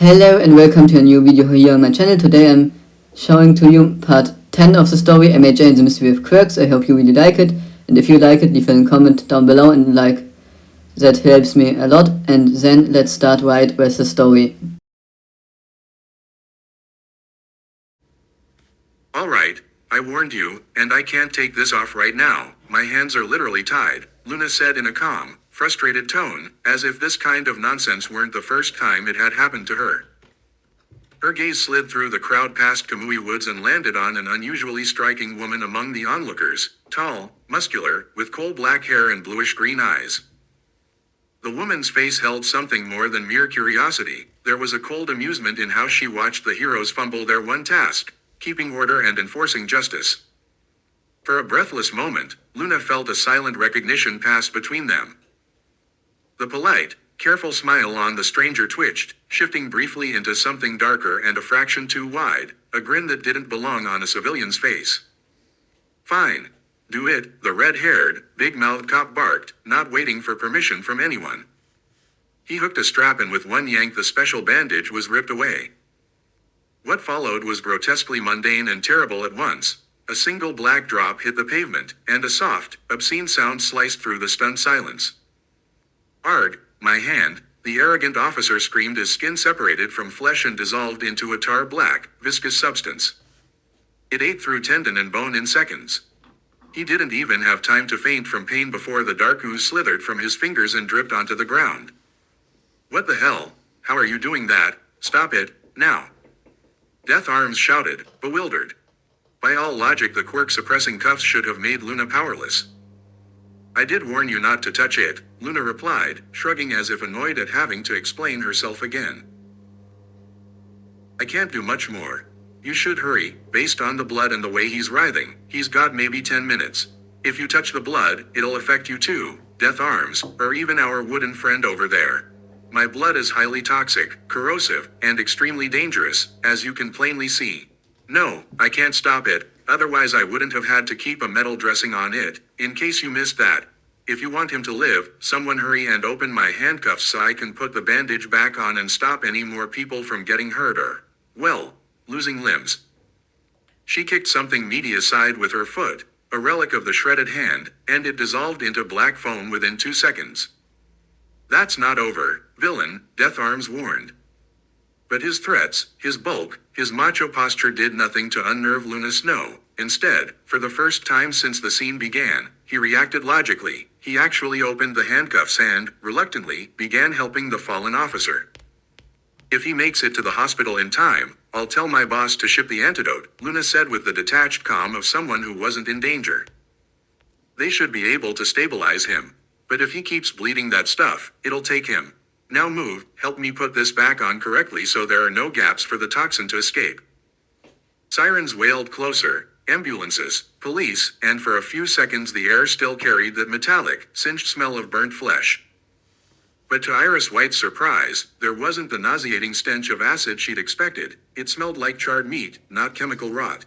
Hello and welcome to a new video here on my channel. Today I'm showing to you part 10 of the story MHA and the Mystery of Quirks. I hope you really like it, and if you like it, leave a comment down below and that helps me a lot. And then let's start right with the story. Alright, I warned you, and I can't take this off right now. My hands are literally tied, Luna said in a calm, frustrated tone, as if this kind of nonsense weren't the first time it had happened to her. Her gaze slid through the crowd past Kamui Woods and landed on an unusually striking woman among the onlookers, tall, muscular, with coal black hair and bluish-green eyes. The woman's face held something more than mere curiosity. There was a cold amusement in how she watched the heroes fumble their one task, keeping order and enforcing justice. For a breathless moment, Luna felt a silent recognition pass between them. The polite, careful smile on the stranger twitched, shifting briefly into something darker and a fraction too wide, a grin that didn't belong on a civilian's face. "Fine. Do it," the red-haired, big-mouthed cop barked, not waiting for permission from anyone. He hooked a strap and with one yank the special bandage was ripped away. What followed was grotesquely mundane and terrible at once. A single black drop hit the pavement, and a soft, obscene sound sliced through the stunned silence. "Arg, my hand," the arrogant officer screamed as skin separated from flesh and dissolved into a tar-black, viscous substance. It ate through tendon and bone in seconds. He didn't even have time to faint from pain before the dark ooze slithered from his fingers and dripped onto the ground. "What the hell? How are you doing that? Stop it, now!" Death Arms shouted, bewildered. By all logic, the quirk-suppressing cuffs should have made Luna powerless. "I did warn you not to touch it," Luna replied, shrugging as if annoyed at having to explain herself again. "I can't do much more. You should hurry. Based on the blood and the way he's writhing, he's got maybe 10 minutes. If you touch the blood, it'll affect you too, Death Arms, or even our wooden friend over there. My blood is highly toxic, corrosive, and extremely dangerous, as you can plainly see. No, I can't stop it, otherwise I wouldn't have had to keep a metal dressing on it, in case you missed that. If you want him to live, someone hurry and open my handcuffs so I can put the bandage back on and stop any more people from getting hurt or, well, losing limbs." She kicked something meaty aside with her foot, a relic of the shredded hand, and it dissolved into black foam within 2 seconds. "That's not over, villain," Death Arms warned. But his threats, his bulk, his macho posture did nothing to unnerve Luna Snow. Instead, for the first time since the scene began, he reacted logically. He actually opened the handcuffs and, reluctantly, began helping the fallen officer. "If he makes it to the hospital in time, I'll tell my boss to ship the antidote," Luna said with the detached calm of someone who wasn't in danger. "They should be able to stabilize him. But if he keeps bleeding that stuff, it'll take him. Now move, help me put this back on correctly so there are no gaps for the toxin to escape." Sirens wailed closer, ambulances, police, and for a few seconds the air still carried that metallic, singed smell of burnt flesh. But to Iris White's surprise, there wasn't the nauseating stench of acid she'd expected. It smelled like charred meat, not chemical rot.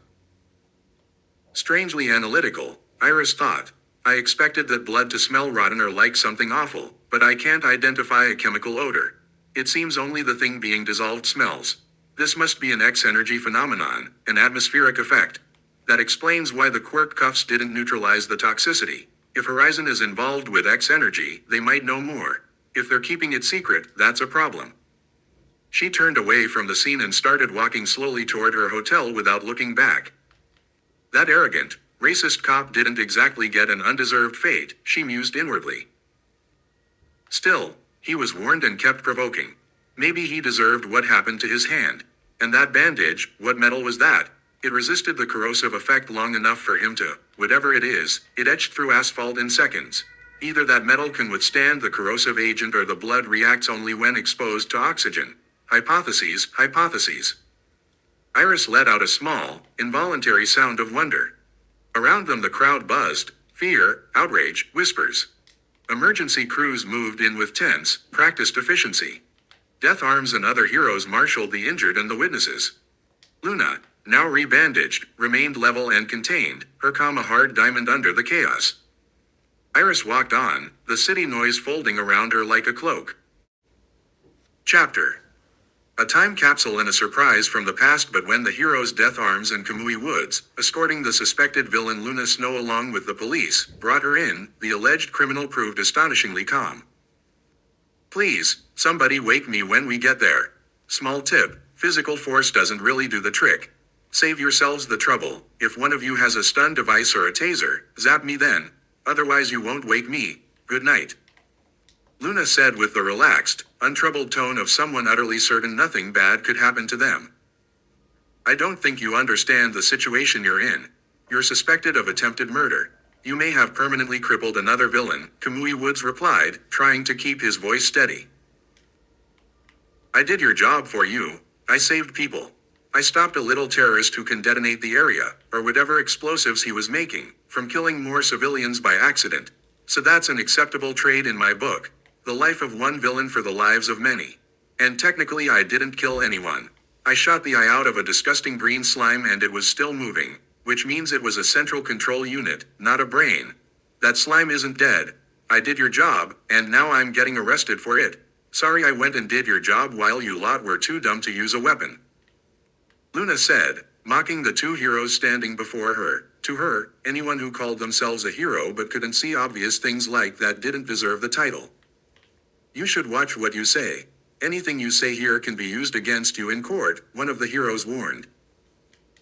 Strangely analytical, Iris thought. "I expected that blood to smell rotten or like something awful, but I can't identify a chemical odor. It seems only the thing being dissolved smells. This must be an X-energy phenomenon, an atmospheric effect. That explains why the quirk cuffs didn't neutralize the toxicity. If Horizon is involved with X-energy, they might know more. If they're keeping it secret, that's a problem." She turned away from the scene and started walking slowly toward her hotel without looking back. That arrogant, racist cop didn't exactly get an undeserved fate, she mused inwardly. Still, he was warned and kept provoking. Maybe he deserved what happened to his hand. And that bandage, what metal was that? It resisted the corrosive effect long enough for him to, whatever it is, it etched through asphalt in seconds. Either that metal can withstand the corrosive agent or the blood reacts only when exposed to oxygen. Hypotheses, hypotheses. Iris let out a small, involuntary sound of wonder. Around them the crowd buzzed, fear, outrage, whispers. Emergency crews moved in with tense, practiced efficiency. Death Arms and other heroes marshaled the injured and the witnesses. Luna, now rebandaged, remained level and contained, her calm a hard diamond under the chaos. Iris walked on, the city noise folding around her like a cloak. Chapter A time capsule and a surprise from the past, but when the heroes Death Arms and Kamui Woods, escorting the suspected villain Luna Snow along with the police, brought her in, the alleged criminal proved astonishingly calm. Please, somebody wake me when we get there. Small tip, physical force doesn't really do the trick. Save yourselves the trouble. If one of you has a stun device or a taser, zap me then. Otherwise you won't wake me. Good night. Luna said with the relaxed, untroubled tone of someone utterly certain nothing bad could happen to them. I don't think you understand the situation you're in. You're suspected of attempted murder. You may have permanently crippled another villain, Kamui Woods replied, trying to keep his voice steady. I did your job for you. I saved people. I stopped a little terrorist who can detonate the area, or whatever explosives he was making, from killing more civilians by accident. So that's an acceptable trade in my book. The life of one villain for the lives of many. And technically I didn't kill anyone. I shot the eye out of a disgusting green slime and it was still moving, which means it was a central control unit, not a brain. That slime isn't dead. I did your job, and now I'm getting arrested for it. Sorry I went and did your job while you lot were too dumb to use a weapon. Luna said, mocking the two heroes standing before her. To her, anyone who called themselves a hero but couldn't see obvious things like that didn't deserve the title. You should watch what you say. Anything you say here can be used against you in court, one of the heroes warned.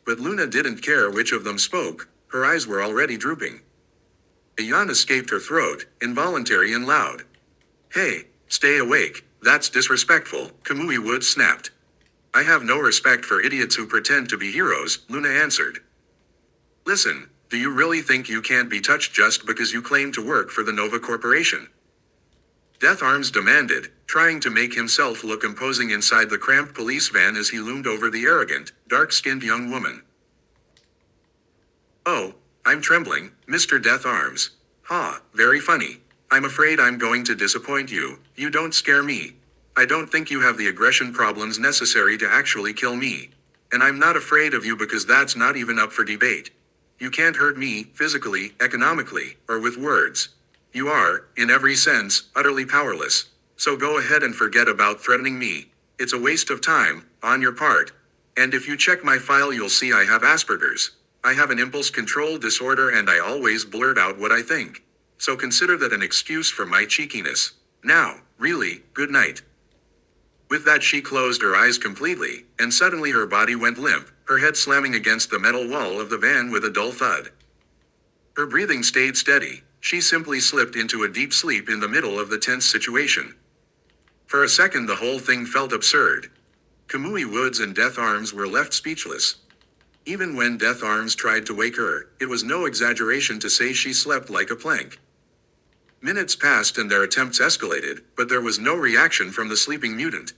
But Luna didn't care which of them spoke, her eyes were already drooping. A yawn escaped her throat, involuntary and loud. Hey, stay awake, that's disrespectful, Kamui Woods snapped. I have no respect for idiots who pretend to be heroes, Luna answered. Listen, do you really think you can't be touched just because you claim to work for the Nova Corporation? Death Arms demanded, trying to make himself look imposing inside the cramped police van as he loomed over the arrogant, dark-skinned young woman. Oh, I'm trembling, Mr. Death Arms. Ha, very funny. I'm afraid I'm going to disappoint you. You don't scare me. I don't think you have the aggression problems necessary to actually kill me. And I'm not afraid of you because that's not even up for debate. You can't hurt me, physically, economically, or with words. You are, in every sense, utterly powerless. So go ahead and forget about threatening me. It's a waste of time, on your part. And if you check my file you'll see I have Asperger's. I have an impulse control disorder and I always blurt out what I think. So consider that an excuse for my cheekiness. Now, really, good night. With that she closed her eyes completely, and suddenly her body went limp, her head slamming against the metal wall of the van with a dull thud. Her breathing stayed steady. She simply slipped into a deep sleep in the middle of the tense situation. For a second the whole thing felt absurd. Kamui Woods and Death Arms were left speechless. Even when Death Arms tried to wake her, it was no exaggeration to say she slept like a plank. Minutes passed and their attempts escalated, but there was no reaction from the sleeping mutant.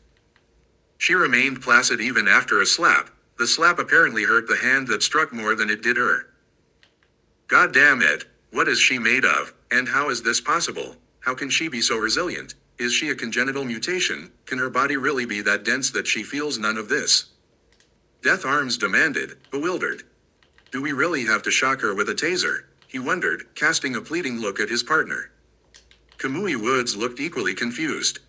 She remained placid even after a slap. The slap apparently hurt the hand that struck more than it did her. God damn it. What is she made of, and how is this possible? How can she be so resilient? Is she a congenital mutation? Can her body really be that dense that she feels none of this? Death Arms demanded, bewildered. Do we really have to shock her with a taser? He wondered, casting a pleading look at his partner. Kamui Woods looked equally confused.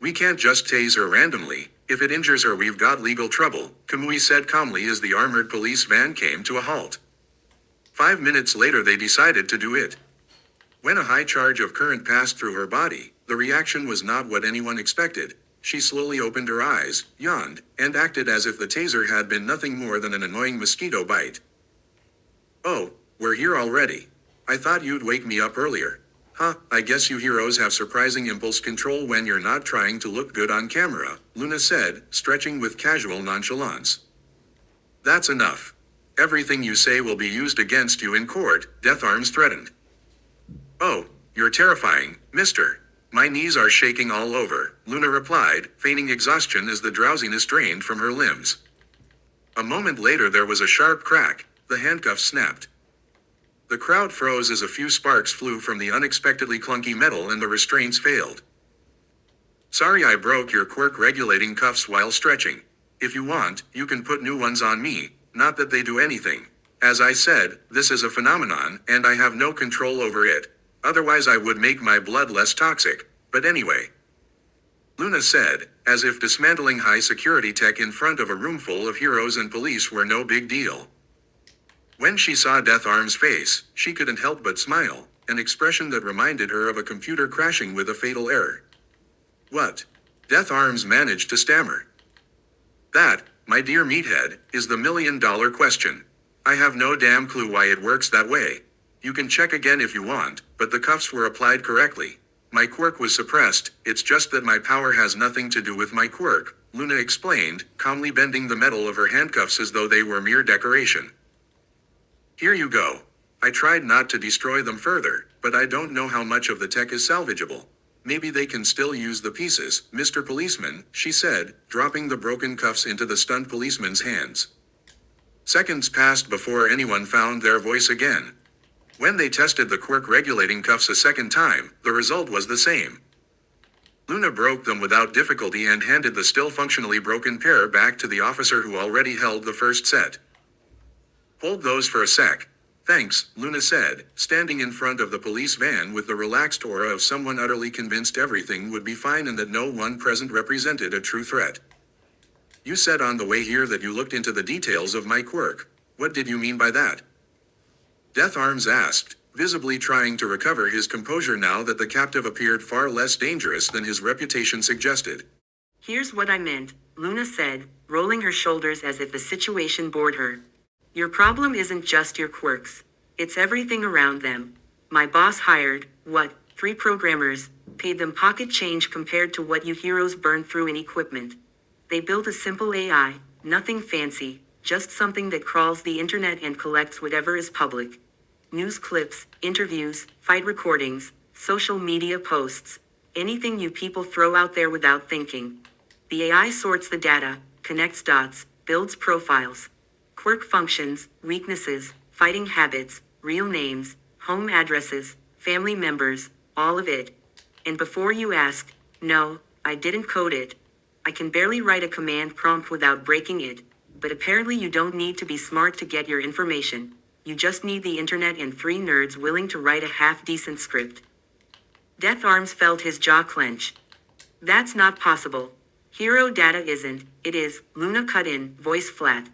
We can't just tase her randomly. If it injures her we've got legal trouble, Kamui said calmly as the armored police van came to a halt. 5 minutes later they decided to do it. When a high charge of current passed through her body, the reaction was not what anyone expected. She slowly opened her eyes, yawned, and acted as if the taser had been nothing more than an annoying mosquito bite. Oh, we're here already. I thought you'd wake me up earlier. Huh, I guess you heroes have surprising impulse control when you're not trying to look good on camera, Luna said, stretching with casual nonchalance. That's enough. Everything you say will be used against you in court, Death Arms threatened. Oh, you're terrifying, mister. My knees are shaking all over, Luna replied, feigning exhaustion as the drowsiness drained from her limbs. A moment later there was a sharp crack, the handcuffs snapped. The crowd froze as a few sparks flew from the unexpectedly clunky metal and the restraints failed. Sorry I broke your quirk regulating cuffs while stretching. If you want, you can put new ones on me. Not that they do anything. As I said, this is a phenomenon, and I have no control over it. Otherwise I would make my blood less toxic. But anyway. Luna said, as if dismantling high-security tech in front of a room full of heroes and police were no big deal. When she saw Death Arm's face, she couldn't help but smile, an expression that reminded her of a computer crashing with a fatal error. What? Death Arms managed to stammer. That, my dear meathead, is the million-dollar question. I have no damn clue why it works that way. You can check again if you want, but the cuffs were applied correctly. My quirk was suppressed, it's just that my power has nothing to do with my quirk, Luna explained, calmly bending the metal of her handcuffs as though they were mere decoration. Here you go. I tried not to destroy them further, but I don't know how much of the tech is salvageable. Maybe they can still use the pieces, Mr. Policeman, she said, dropping the broken cuffs into the stunned policeman's hands. Seconds passed before anyone found their voice again. When they tested the quirk-regulating cuffs a second time, the result was the same. Luna broke them without difficulty and handed the still functionally broken pair back to the officer who already held the first set. Hold those for a sec. Thanks, Luna said, standing in front of the police van with the relaxed aura of someone utterly convinced everything would be fine and that no one present represented a true threat. You said on the way here that you looked into the details of my quirk. What did you mean by that? Death Arms asked, visibly trying to recover his composure now that the captive appeared far less dangerous than his reputation suggested. Here's what I meant, Luna said, rolling her shoulders as if the situation bored her. Your problem isn't just your quirks. It's everything around them. My boss hired, 3 programmers, paid them pocket change compared to what you heroes burn through in equipment. They built a simple AI, nothing fancy, just something that crawls the internet and collects whatever is public. News clips, interviews, fight recordings, social media posts, anything you people throw out there without thinking. The AI sorts the data, connects dots, builds profiles. Quirk functions, weaknesses, fighting habits, real names, home addresses, family members, all of it. And before you ask, no, I didn't code it. I can barely write a command prompt without breaking it, but apparently you don't need to be smart to get your information. You just need the internet and 3 nerds willing to write a half-decent script. Death Arms felt his jaw clench. That's not possible. Hero data isn't, it is, Luna cut in, voice flat.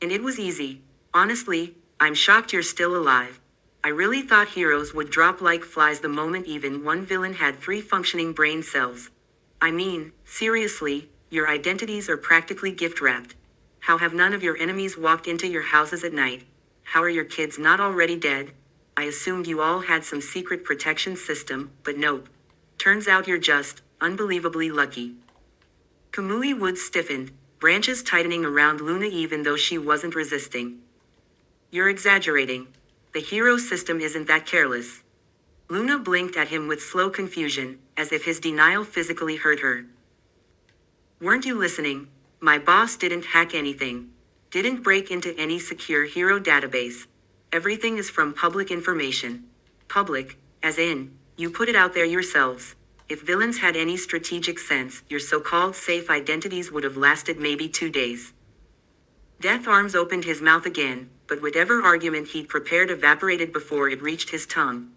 And it was easy. Honestly, I'm shocked you're still alive. I really thought heroes would drop like flies the moment even one villain had 3 functioning brain cells. I mean, seriously, your identities are practically gift-wrapped. How have none of your enemies walked into your houses at night? How are your kids not already dead? I assumed you all had some secret protection system, but nope. Turns out you're just, unbelievably lucky. Kamui Woods stiffened, branches tightening around Luna even though she wasn't resisting. You're exaggerating. The hero system isn't that careless. Luna blinked at him with slow confusion, as if his denial physically hurt her. Weren't you listening? My boss didn't hack anything. Didn't break into any secure hero database. Everything is from public information. Public, as in, you put it out there yourselves. If villains had any strategic sense, your so-called safe identities would have lasted maybe 2 days. Death Arms opened his mouth again, but whatever argument he'd prepared evaporated before it reached his tongue.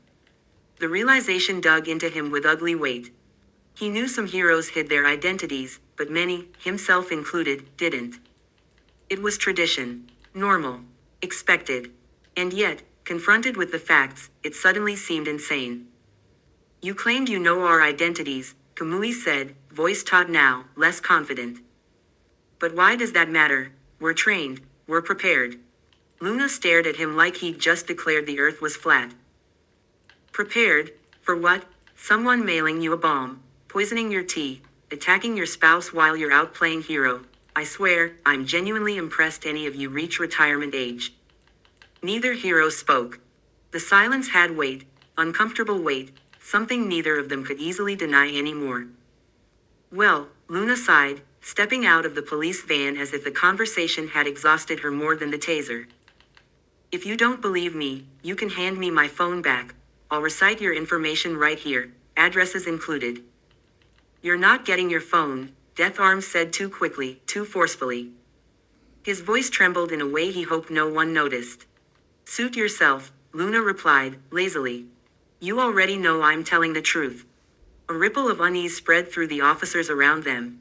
The realization dug into him with ugly weight. He knew some heroes hid their identities, but many, himself included, didn't. It was tradition, normal, expected. And yet, confronted with the facts, it suddenly seemed insane. You claimed you know our identities, Kamui said, voice taut now, less confident. But why does that matter? We're trained, we're prepared. Luna stared at him like he'd just declared the earth was flat. Prepared? For what? Someone mailing you a bomb, poisoning your tea, attacking your spouse while you're out playing hero. I swear, I'm genuinely impressed any of you reach retirement age. Neither hero spoke. The silence had weight, uncomfortable weight, something neither of them could easily deny anymore. Well, Luna sighed, stepping out of the police van as if the conversation had exhausted her more than the taser. If you don't believe me, you can hand me my phone back. I'll recite your information right here, addresses included. You're not getting your phone, Death Arms said too quickly, too forcefully. His voice trembled in a way he hoped no one noticed. Suit yourself, Luna replied, lazily. You already know I'm telling the truth. A ripple of unease spread through the officers around them.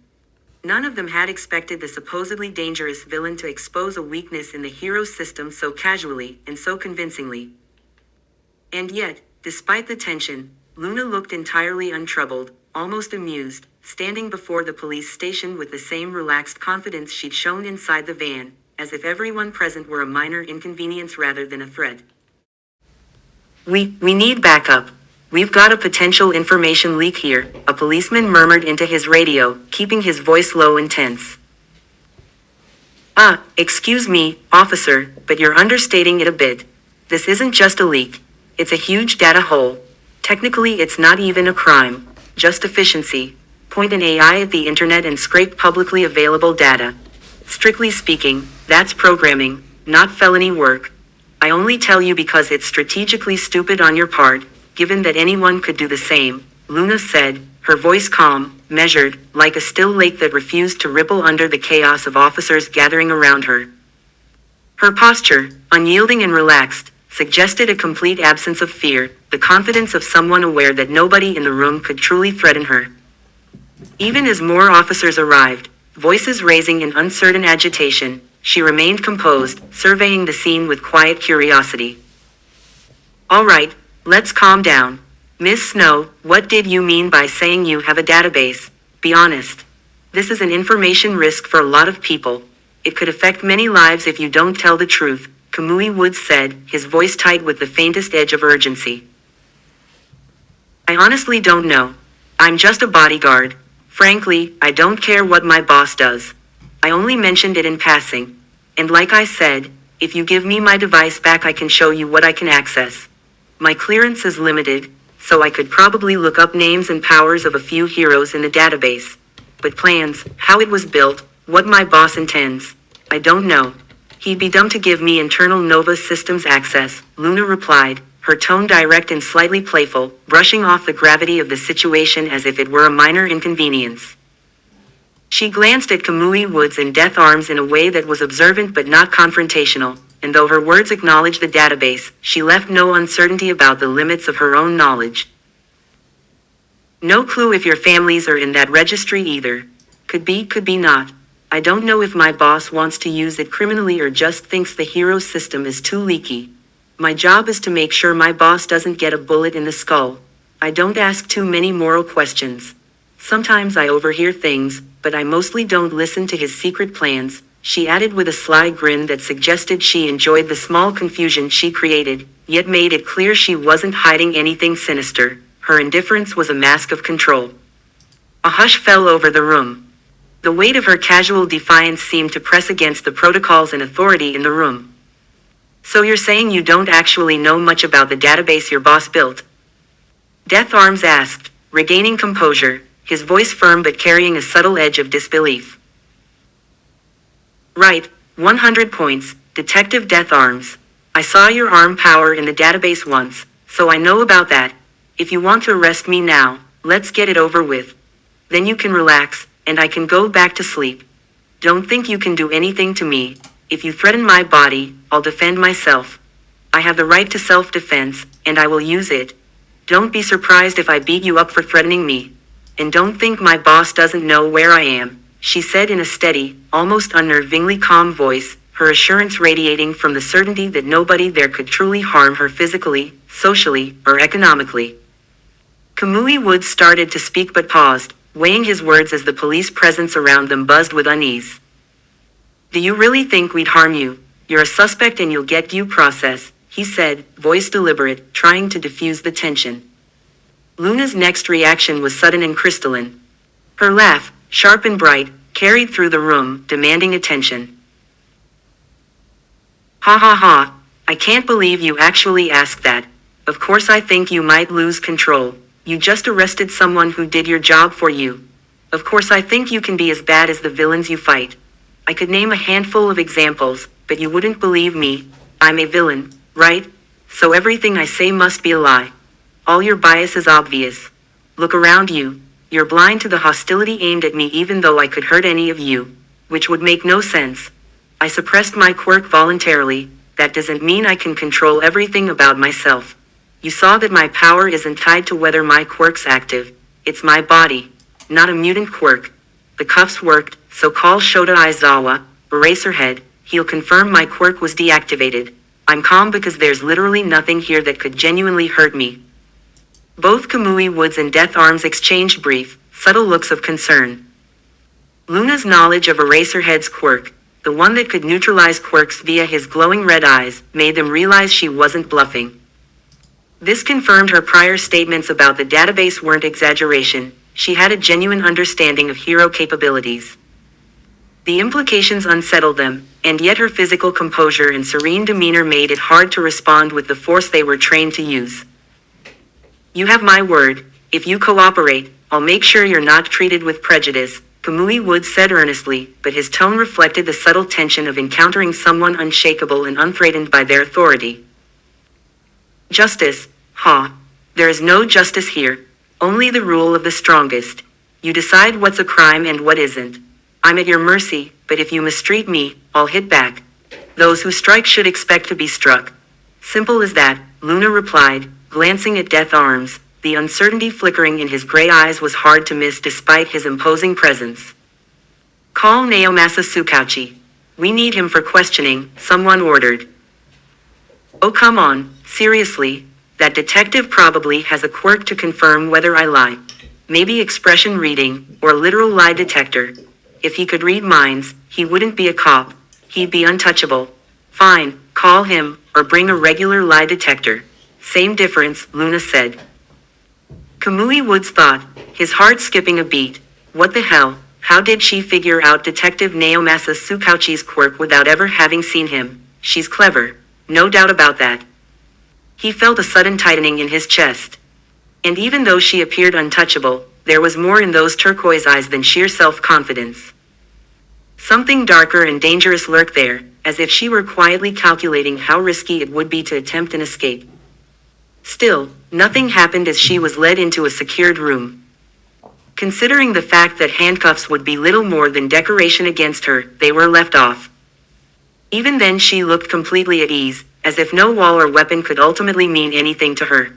None of them had expected the supposedly dangerous villain to expose a weakness in the hero's system so casually and so convincingly. And yet, despite the tension, Luna looked entirely untroubled, almost amused, standing before the police station with the same relaxed confidence she'd shown inside the van, as if everyone present were a minor inconvenience rather than a threat. We need backup. We've got a potential information leak here, a policeman murmured into his radio, keeping his voice low and tense. Excuse me, officer, but you're understating it a bit. This isn't just a leak. It's a huge data hole. Technically, it's not even a crime, just efficiency. Point an AI at the internet and scrape publicly available data. Strictly speaking, that's programming, not felony work. I only tell you because it's strategically stupid on your part, given that anyone could do the same, Luna said, her voice calm, measured, like a still lake that refused to ripple under the chaos of officers gathering around her. Her posture, unyielding and relaxed, suggested a complete absence of fear, the confidence of someone aware that nobody in the room could truly threaten her. Even as more officers arrived, voices raising in uncertain agitation, she remained composed, surveying the scene with quiet curiosity. All right, let's calm down. Miss Snow, what did you mean by saying you have a database? Be honest. This is an information risk for a lot of people. It could affect many lives if you don't tell the truth, Kamui Woods said, his voice tight with the faintest edge of urgency. I honestly don't know. I'm just a bodyguard. Frankly, I don't care what my boss does. I only mentioned it in passing. And like I said, if you give me my device back I can show you what I can access. My clearance is limited, so I could probably look up names and powers of a few heroes in the database. But plans, how it was built, what my boss intends, I don't know. He'd be dumb to give me internal Nova systems access, Luna replied, her tone direct and slightly playful, brushing off the gravity of the situation as if it were a minor inconvenience. She glanced at Kamui Woods and Death Arms in a way that was observant but not confrontational, and though her words acknowledged the database, she left no uncertainty about the limits of her own knowledge. No clue if your families are in that registry either. Could be not. I don't know if my boss wants to use it criminally or just thinks the hero system is too leaky. My job is to make sure my boss doesn't get a bullet in the skull. I don't ask too many moral questions. Sometimes I overhear things, but I mostly don't listen to his secret plans, she added with a sly grin that suggested she enjoyed the small confusion she created, yet made it clear she wasn't hiding anything sinister. Her indifference was a mask of control. A hush fell over the room. The weight of her casual defiance seemed to press against the protocols and authority in the room. So you're saying you don't actually know much about the database your boss built? Death Arms asked, regaining composure, his voice firm but carrying a subtle edge of disbelief. Right, 100 points, Detective Death Arms. I saw your arm power in the database once, so I know about that. If you want to arrest me now, let's get it over with. Then you can relax, and I can go back to sleep. Don't think you can do anything to me. If you threaten my body, I'll defend myself. I have the right to self-defense, and I will use it. Don't be surprised if I beat you up for threatening me. And don't think my boss doesn't know where I am, she said in a steady, almost unnervingly calm voice, her assurance radiating from the certainty that nobody there could truly harm her physically, socially, or economically. Kamui Woods started to speak but paused, weighing his words as the police presence around them buzzed with unease. Do you really think we'd harm you? You're a suspect and you'll get due process, he said, voice deliberate, trying to diffuse the tension. Luna's next reaction was sudden and crystalline. Her laugh, sharp and bright, carried through the room, demanding attention. Ha ha ha, I can't believe you actually asked that. Of course I think you might lose control. You just arrested someone who did your job for you. Of course I think you can be as bad as the villains you fight. I could name a handful of examples, but you wouldn't believe me. I'm a villain, right? So everything I say must be a lie. All your bias is obvious. Look around you. You're blind to the hostility aimed at me even though I could hurt any of you. Which would make no sense. I suppressed my quirk voluntarily. That doesn't mean I can control everything about myself. You saw that my power isn't tied to whether my quirk's active. it's my body, not a mutant quirk. The cuffs worked, so call Shota Aizawa, Eraserhead, he'll confirm my quirk was deactivated. I'm calm because there's literally nothing here that could genuinely hurt me. Both Kamui Woods and Death Arms exchanged brief, subtle looks of concern. Luna's knowledge of Eraserhead's quirk, the one that could neutralize quirks via his glowing red eyes, made them realize she wasn't bluffing. This confirmed her prior statements about the database weren't exaggeration. She had a genuine understanding of hero capabilities. The implications unsettled them, and yet her physical composure and serene demeanor made it hard to respond with the force they were trained to use. You have my word, if you cooperate, I'll make sure you're not treated with prejudice, Kamui Woods said earnestly, but his tone reflected the subtle tension of encountering someone unshakable and unthreatened by their authority. Justice, ha. There is no justice here, only the rule of the strongest. You decide what's a crime and what isn't. I'm at your mercy, but if you mistreat me, I'll hit back. Those who strike should expect to be struck. Simple as that, Luna replied, glancing at Death Arms. The uncertainty flickering in his gray eyes was hard to miss despite his imposing presence. Call Naomasa Tsukauchi. We need him for questioning, someone ordered. Oh come on, seriously, that detective probably has a quirk to confirm whether I lie. Maybe expression reading, or literal lie detector. If he could read minds, he wouldn't be a cop, he'd be untouchable. Fine, call him, or bring a regular lie detector. Same difference, Luna said. Kamui Woods thought, his heart skipping a beat. What the hell, how did she figure out Detective Naomasa Tsukauchi's quirk without ever having seen him? She's clever, no doubt about that. He felt a sudden tightening in his chest. And even though she appeared untouchable, there was more in those turquoise eyes than sheer self-confidence. Something darker and dangerous lurked there, as if she were quietly calculating how risky it would be to attempt an escape. Still, nothing happened as she was led into a secured room. Considering the fact that handcuffs would be little more than decoration against her, they were left off. Even then she looked completely at ease, as if no wall or weapon could ultimately mean anything to her.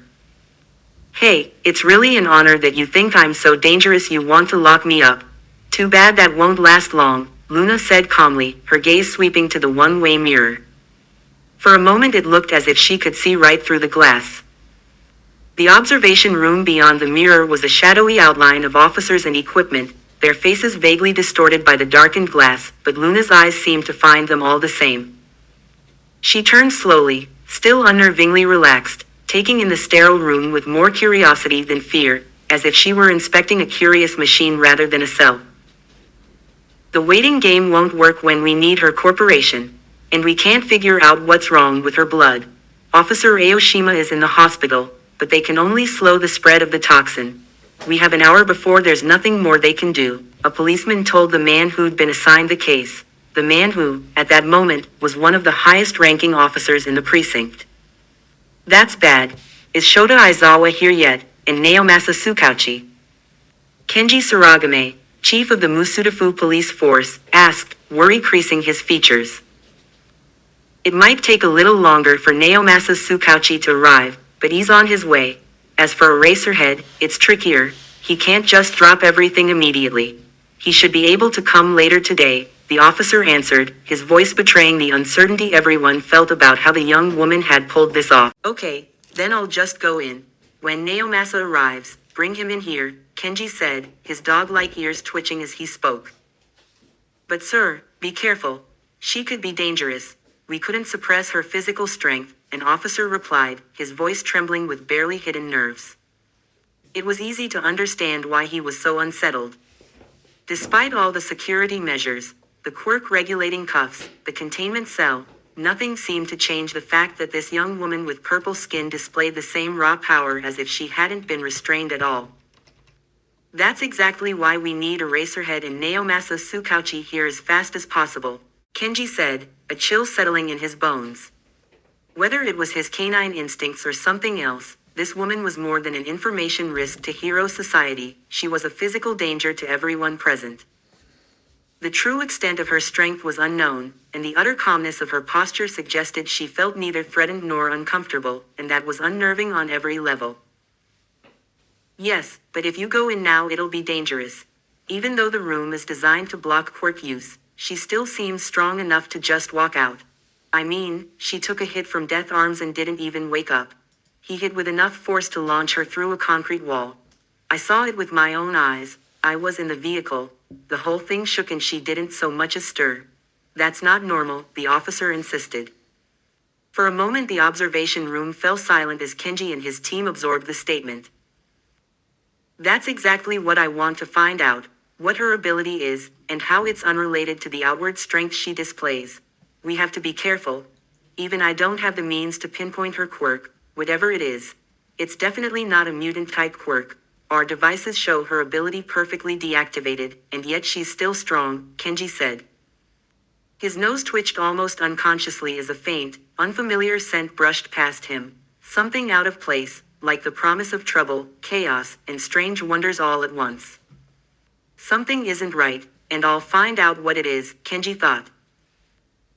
Hey, it's really an honor that you think I'm so dangerous you want to lock me up. Too bad that won't last long, Luna said calmly, her gaze sweeping to the one-way mirror. For a moment it looked as if she could see right through the glass. The observation room beyond the mirror was a shadowy outline of officers and equipment, their faces vaguely distorted by the darkened glass, but Luna's eyes seemed to find them all the same. She turned slowly, still unnervingly relaxed, taking in the sterile room with more curiosity than fear, as if she were inspecting a curious machine rather than a cell. The waiting game won't work when we need her corporation, and we can't figure out what's wrong with her blood. Officer Aoshima is in the hospital, but they can only slow the spread of the toxin. We have an hour before there's nothing more they can do, a policeman told the man who'd been assigned the case, the man who, at that moment, was one of the highest-ranking officers in the precinct. That's bad. Is Shota Aizawa here yet, and Naomasa Tsukauchi? Kenji Suragame, chief of the Musudafu police force, asked, worry creasing his features. It might take a little longer for Naomasa Tsukauchi to arrive, but he's on his way. As for Eraserhead, it's trickier. He can't just drop everything immediately. He should be able to come later today, the officer answered, his voice betraying the uncertainty everyone felt about how the young woman had pulled this off. Okay, then I'll just go in. When Naomasa arrives, bring him in here, Kenji said, his dog-like ears twitching as he spoke. But sir, be careful. She could be dangerous. We couldn't suppress her physical strength, an officer replied, his voice trembling with barely hidden nerves. It was easy to understand why he was so unsettled. Despite all the security measures, the quirk-regulating cuffs, the containment cell, nothing seemed to change the fact that this young woman with purple skin displayed the same raw power as if she hadn't been restrained at all. That's exactly why we need Eraserhead and Naomasa Tsukauchi here as fast as possible, Kenji said, a chill settling in his bones. Whether it was his canine instincts or something else, this woman was more than an information risk to hero society, she was a physical danger to everyone present. The true extent of her strength was unknown, and the utter calmness of her posture suggested she felt neither threatened nor uncomfortable, and that was unnerving on every level. Yes, but if you go in now it'll be dangerous. Even though the room is designed to block quirk use, she still seems strong enough to just walk out. I mean, she took a hit from Death Arms and didn't even wake up. He hit with enough force to launch her through a concrete wall. I saw it with my own eyes. I was in the vehicle. The whole thing shook and she didn't so much as stir. That's not normal, the officer insisted. For a moment the observation room fell silent as Kenji and his team absorbed the statement. That's exactly what I want to find out, what her ability is, and how it's unrelated to the outward strength she displays. We have to be careful. Even I don't have the means to pinpoint her quirk, whatever it is. It's definitely not a mutant-type quirk. Our devices show her ability perfectly deactivated, and yet she's still strong, Kenji said. His nose twitched almost unconsciously as a faint, unfamiliar scent brushed past him. Something out of place, like the promise of trouble, chaos, and strange wonders all at once. Something isn't right, and I'll find out what it is, Kenji thought.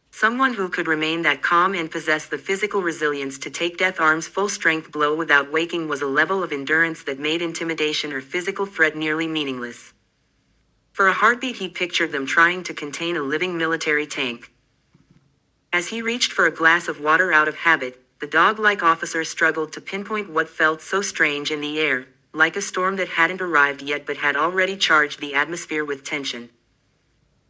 Someone who could remain that calm and possess the physical resilience to take Death Arm's full-strength blow without waking was a level of endurance that made intimidation or physical threat nearly meaningless. For a heartbeat he pictured them trying to contain a living military tank. As he reached for a glass of water out of habit, the dog-like officer struggled to pinpoint what felt so strange in the air, like a storm that hadn't arrived yet but had already charged the atmosphere with tension.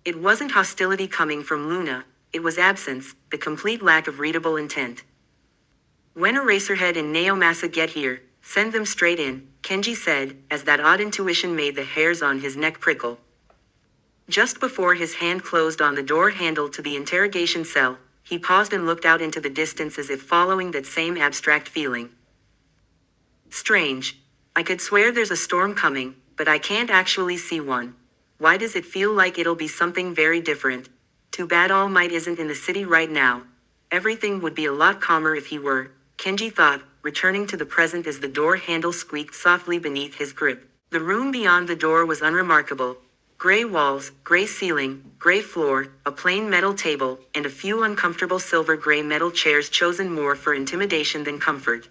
It wasn't hostility coming from Luna, it was absence, the complete lack of readable intent. When Eraserhead and Naomasa get here, send them straight in, Kenji said, as that odd intuition made the hairs on his neck prickle. Just before his hand closed on the door handle to the interrogation cell, he paused and looked out into the distance as if following that same abstract feeling. Strange. I could swear there's a storm coming, but I can't actually see one. Why does it feel like it'll be something very different? Too bad All Might isn't in the city right now. Everything would be a lot calmer if he were, Kenji thought, returning to the present as the door handle squeaked softly beneath his grip. The room beyond the door was unremarkable. Gray walls, gray ceiling, gray floor, a plain metal table, and a few uncomfortable silver-gray metal chairs chosen more for intimidation than comfort.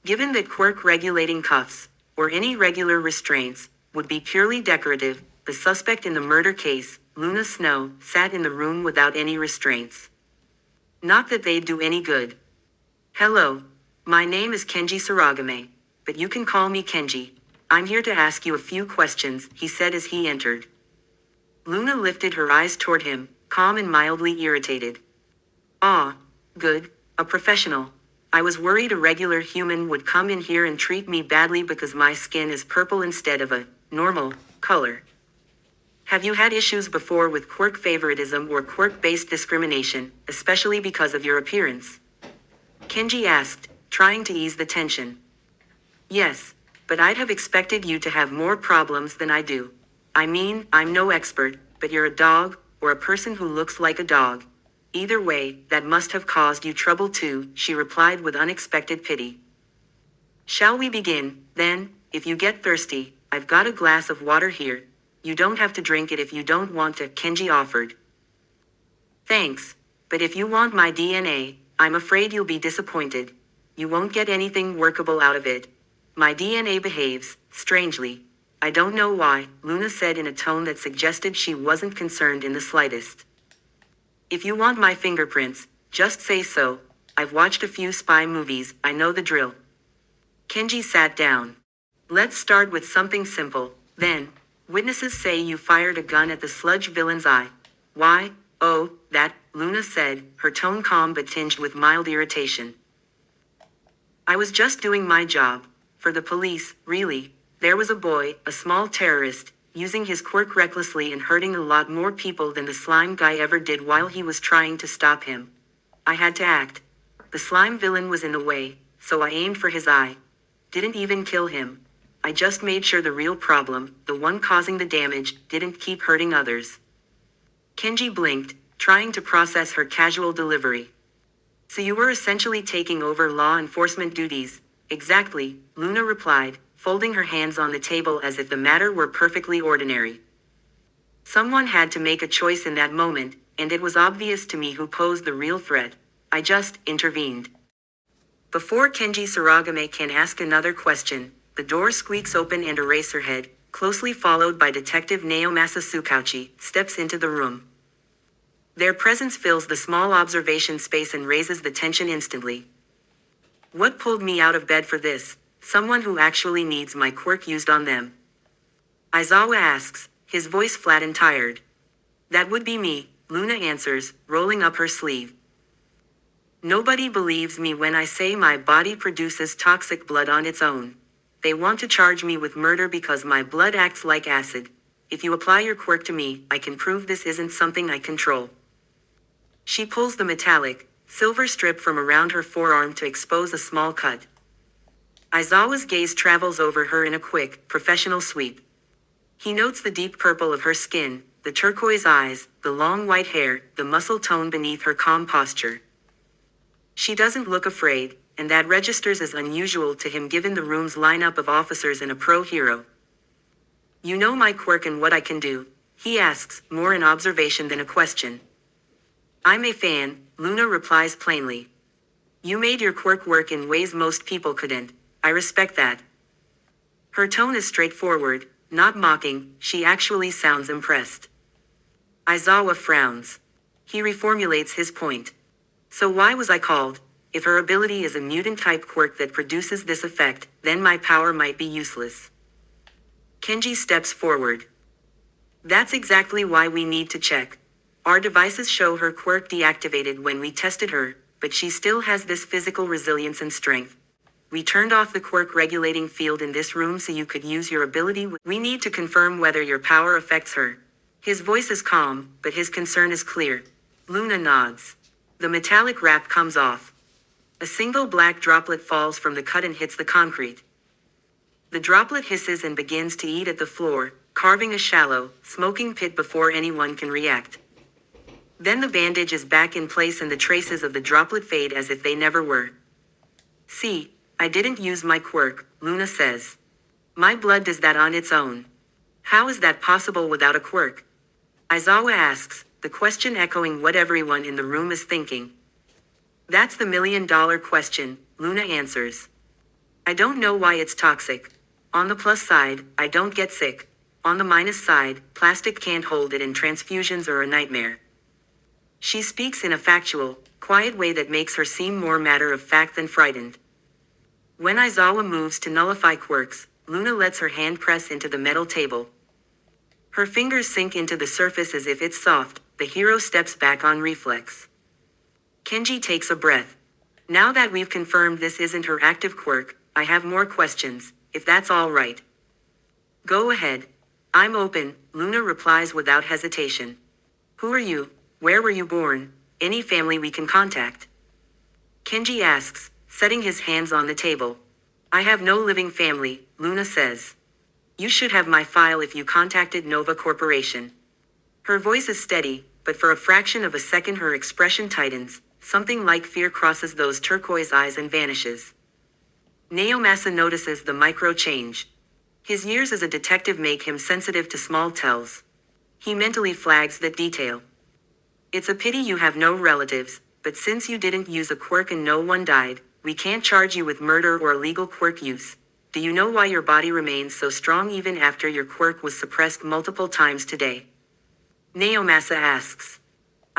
Given that quirk-regulating cuffs, or any regular restraints, would be purely decorative, the suspect in the murder case, Luna Snow, sat in the room without any restraints. Not that they'd do any good. Hello. My name is Kenji Saragame, but you can call me Kenji. I'm here to ask you a few questions, he said as he entered. Luna lifted her eyes toward him, calm and mildly irritated. Ah, good, a professional. I was worried a regular human would come in here and treat me badly because my skin is purple instead of a normal color. Have you had issues before with quirk favoritism or quirk-based discrimination, especially because of your appearance? Kenji asked, trying to ease the tension. Yes, but I'd have expected you to have more problems than I do. I mean, I'm no expert, but you're a dog, or a person who looks like a dog. Either way, that must have caused you trouble too, she replied with unexpected pity. Shall we begin, then? If you get thirsty, I've got a glass of water here. You don't have to drink it if you don't want to, Kenji offered. Thanks, but if you want my DNA, I'm afraid you'll be disappointed. You won't get anything workable out of it. My DNA behaves, strangely. I don't know why, Luna said in a tone that suggested she wasn't concerned in the slightest. If you want my fingerprints, just say so. I've watched a few spy movies, I know the drill. Kenji sat down. Let's start with something simple, then. Witnesses say you fired a gun at the sludge villain's eye. Why? Oh, that, Luna said, her tone calm but tinged with mild irritation. I was just doing my job. For the police, really. There was a boy, a small terrorist, using his quirk recklessly and hurting a lot more people than the slime guy ever did while he was trying to stop him. I had to act. The slime villain was in the way, so I aimed for his eye. Didn't even kill him. I just made sure the real problem, the one causing the damage, didn't keep hurting others. Kenji blinked, trying to process her casual delivery. So you were essentially taking over law enforcement duties. Exactly, Luna replied, folding her hands on the table as if the matter were perfectly ordinary. Someone had to make a choice in that moment, and it was obvious to me who posed the real threat. I just intervened. Before Kenji Saragame can ask another question, The door squeaks open and Eraserhead, closely followed by Detective Naomasa Tsukauchi, steps into the room. Their presence fills the small observation space and raises the tension instantly. What pulled me out of bed for this? Someone who actually needs my quirk used on them. Aizawa asks, his voice flat and tired. That would be me, Luna answers, rolling up her sleeve. Nobody believes me when I say my body produces toxic blood on its own. They want to charge me with murder because my blood acts like acid. If you apply your quirk to me, I can prove this isn't something I control. She pulls the metallic, silver strip from around her forearm to expose a small cut. Aizawa's gaze travels over her in a quick, professional sweep. He notes the deep purple of her skin, the turquoise eyes, the long white hair, the muscle tone beneath her calm posture. She doesn't look afraid, and that registers as unusual to him given the room's lineup of officers and a pro hero. You know my quirk and what I can do, he asks, more an observation than a question. I'm a fan, Luna replies plainly. You made your quirk work in ways most people couldn't. I respect that. Her tone is straightforward, not mocking, she actually sounds impressed. Aizawa frowns. He reformulates his point. So why was I called? If her ability is a mutant-type quirk that produces this effect, then my power might be useless. Kenji steps forward. That's exactly why we need to check. Our devices show her quirk deactivated when we tested her, but she still has this physical resilience and strength. We turned off the quirk regulating field in this room so you could use your ability. We need to confirm whether your power affects her. His voice is calm, but his concern is clear. Luna nods. The metallic wrap comes off. A single black droplet falls from the cut and hits the concrete. The droplet hisses and begins to eat at the floor, carving a shallow, smoking pit before anyone can react. Then the bandage is back in place and the traces of the droplet fade as if they never were. See, I didn't use my quirk, Luna says. My blood does that on its own. How is that possible without a quirk? Aizawa asks, the question echoing what everyone in the room is thinking. That's the million-dollar question, Luna answers. I don't know why it's toxic. On the plus side, I don't get sick. On the minus side, plastic can't hold it and transfusions are a nightmare. She speaks in a factual, quiet way that makes her seem more matter of fact than frightened. When Aizawa moves to nullify quirks, Luna lets her hand press into the metal table. Her fingers sink into the surface as if it's soft, the hero steps back on reflex. Kenji takes a breath. Now that we've confirmed this isn't her active quirk, I have more questions, if that's all right. Go ahead. I'm open, Luna replies without hesitation. Who are you? Where were you born? Any family we can contact? Kenji asks, setting his hands on the table. I have no living family, Luna says. You should have my file if you contacted Nova Corporation. Her voice is steady, but for a fraction of a second her expression tightens, something like fear crosses those turquoise eyes and vanishes. Naomasa notices the micro change. His years as a detective make him sensitive to small tells. He mentally flags that detail. It's a pity you have no relatives, but since you didn't use a quirk and no one died, we can't charge you with murder or illegal quirk use. Do you know why your body remains so strong even after your quirk was suppressed multiple times today? Naomasa asks.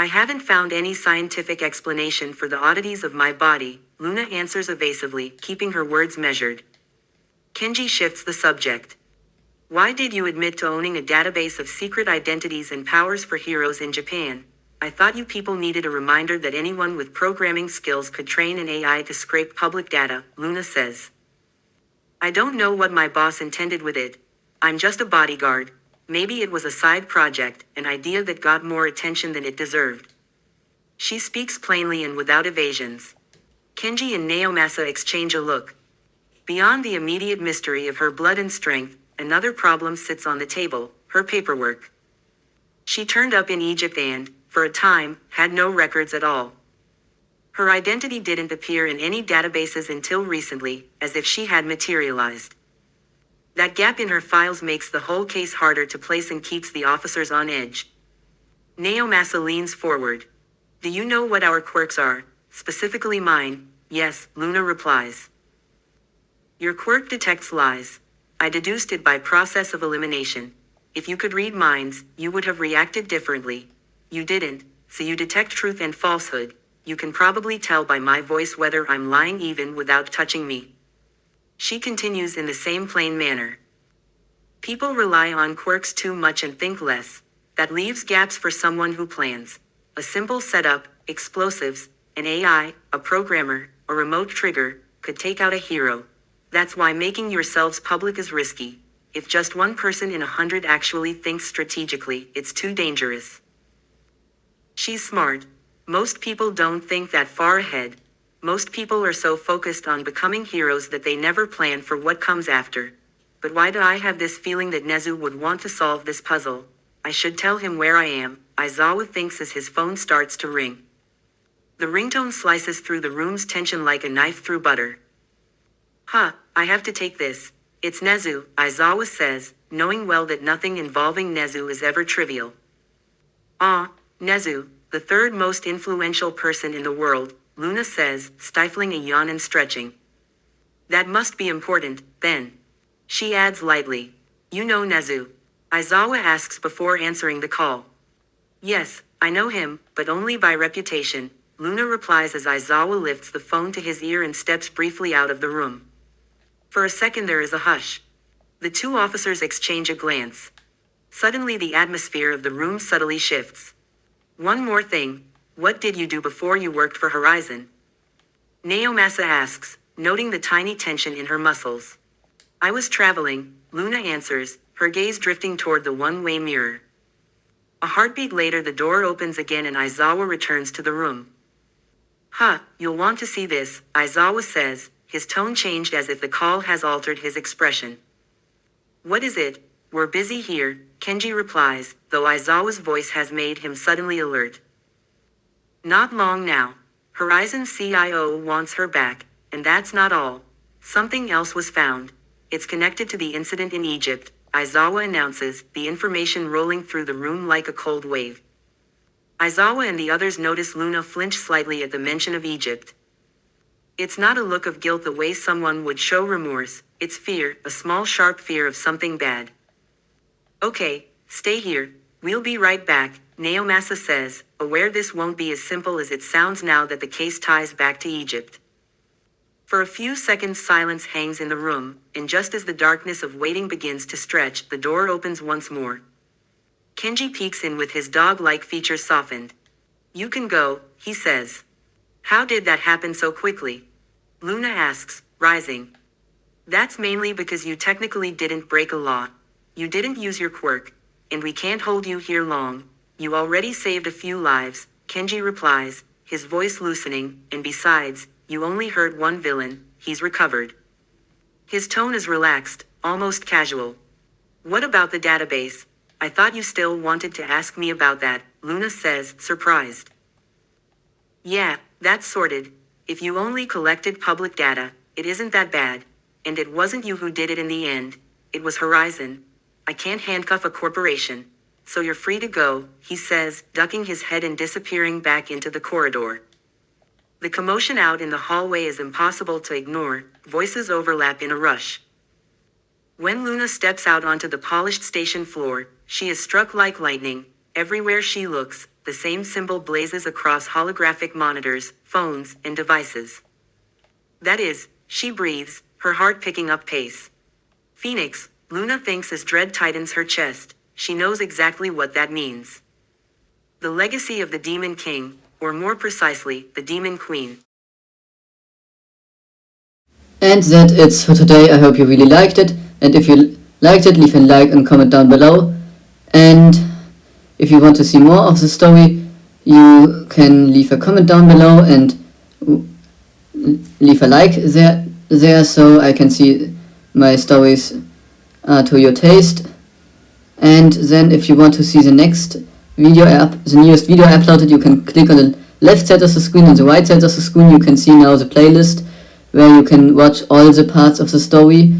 I haven't found any scientific explanation for the oddities of my body, Luna answers evasively, keeping her words measured. Kenji shifts the subject. Why did you admit to owning a database of secret identities and powers for heroes in Japan? I thought you people needed a reminder that anyone with programming skills could train an AI to scrape public data, Luna says. I don't know what my boss intended with it. I'm just a bodyguard. Maybe it was a side project, an idea that got more attention than it deserved. She speaks plainly and without evasions. Kenji and Naomasa exchange a look. Beyond the immediate mystery of her blood and strength, another problem sits on the table, her paperwork. She turned up in Egypt and, for a time, had no records at all. Her identity didn't appear in any databases until recently, as if she had materialized. That gap in her files makes the whole case harder to place and keeps the officers on edge. Naomasa leans forward. Do you know what our quirks are? Specifically mine, yes, Luna replies. Your quirk detects lies. I deduced it by process of elimination. If you could read minds, you would have reacted differently. You didn't, so you detect truth and falsehood. You can probably tell by my voice whether I'm lying even without touching me. She continues in the same plain manner. People rely on quirks too much and think less. That leaves gaps for someone who plans. A simple setup, explosives, an AI, a programmer, a remote trigger, could take out a hero. That's why making yourselves public is risky. If just one person in 100 actually thinks strategically, it's too dangerous. She's smart. Most people don't think that far ahead. Most people are so focused on becoming heroes that they never plan for what comes after. But why do I have this feeling that Nezu would want to solve this puzzle? I should tell him where I am, Aizawa thinks as his phone starts to ring. The ringtone slices through the room's tension like a knife through butter. I have to take this. It's Nezu, Aizawa says, knowing well that nothing involving Nezu is ever trivial. Nezu, the third most influential person in the world, Luna says, stifling a yawn and stretching. That must be important, then. She adds lightly. You know Nezu. Aizawa asks before answering the call. Yes, I know him, but only by reputation, Luna replies as Aizawa lifts the phone to his ear and steps briefly out of the room. For a second there is a hush. The two officers exchange a glance. Suddenly the atmosphere of the room subtly shifts. One more thing, what did you do before you worked for Horizon? Naomasa asks, noting the tiny tension in her muscles. I was traveling, Luna answers, her gaze drifting toward the one-way mirror. A heartbeat later the door opens again and Aizawa returns to the room. You'll want to see this, Aizawa says, his tone changed as if the call has altered his expression. What is it? We're busy here, Kenji replies, though Aizawa's voice has made him suddenly alert. Not long now. Horizon CIO wants her back, and that's not all. Something else was found. It's connected to the incident in Egypt, Aizawa announces, the information rolling through the room like a cold wave. Aizawa and the others notice Luna flinch slightly at the mention of Egypt. It's not a look of guilt the way someone would show remorse, it's fear, a small sharp fear of something bad. Okay, stay here, we'll be right back, Naomasa says, aware this won't be as simple as it sounds now that the case ties back to Egypt. For a few seconds silence hangs in the room, and just as the darkness of waiting begins to stretch, the door opens once more. Kenji peeks in with his dog-like features softened. You can go, he says. How did that happen so quickly? Luna asks, rising. That's mainly because you technically didn't break a law. You didn't use your quirk, and we can't hold you here long. You already saved a few lives, Kenji replies, his voice loosening, and besides, you only hurt one villain, he's recovered. His tone is relaxed, almost casual. What about the database? I thought you still wanted to ask me about that, Luna says, surprised. Yeah, that's sorted. If you only collected public data, it isn't that bad. And it wasn't you who did it in the end. It was Horizon. I can't handcuff a corporation. So you're free to go, he says, ducking his head and disappearing back into the corridor. The commotion out in the hallway is impossible to ignore, voices overlap in a rush. When Luna steps out onto the polished station floor, she is struck like lightning. Everywhere she looks, the same symbol blazes across holographic monitors, phones, and devices. That is, she breathes, her heart picking up pace. Phoenix, Luna thinks as dread tightens her chest, she knows exactly what that means. The legacy of the Demon King, or more precisely, the Demon Queen. And that's it for today. I hope you really liked it, and if you liked it, leave a like and comment down below. And if you want to see more of the story, you can leave a comment down below and leave a like there so I can see my stories to your taste. And then if you want to see the next video the newest video uploaded, you can click on the left side of the screen. On the right side of the screen you can see now the playlist where you can watch all the parts of the story.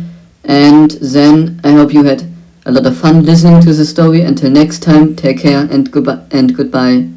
And then I hope you had a lot of fun listening to the story. Until next time, take care and goodbye.